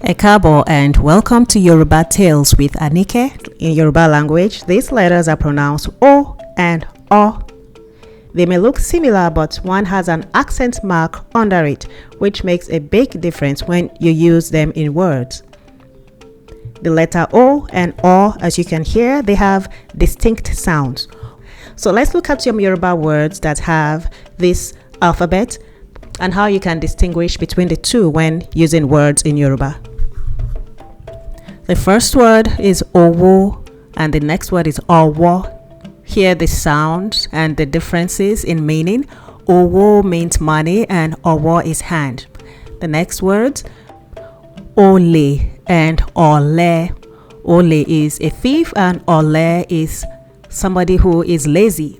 Ekabo and welcome to Yoruba Tales with Anike. In Yoruba language, these letters are pronounced O and O. They may look similar, but one has an accent mark under it, which makes a big difference when you use them in words. The letter O and O, as you can hear, they have distinct sounds. So let's look at some Yoruba words that have this alphabet and how you can distinguish between the two when using words in Yoruba. The first word is owo and the next word is owo. Hear the sounds and the differences in meaning. Owo means money and owo is hand. The next words, ole and ole. Ole is a thief and ole is somebody who is lazy.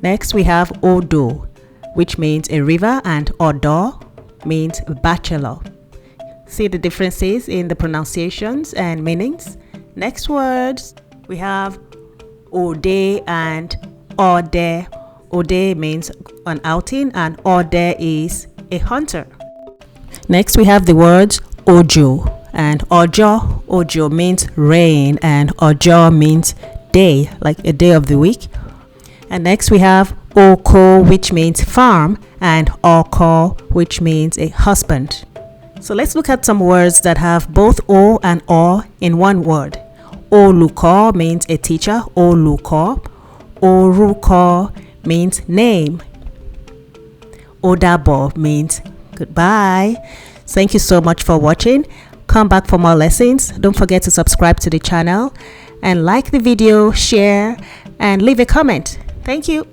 Next we have odo, which means a river, and odo means bachelor. See the differences in the pronunciations and meanings. Next words, we have ode and ode. Ode means an outing and ode is a hunter. Next we have the words ojo and ojo. Ojo means rain and ojo means day, like a day of the week. And next we have oko, which means farm, and oko, which means a husband. So let's look at some words that have both O and O in one word. Oluko means a teacher, oluko. Oruko means name. Odabo means goodbye. Thank you so much for watching. Come back for more lessons. Don't forget to subscribe to the channel and like the video, share, and leave a comment. Thank you.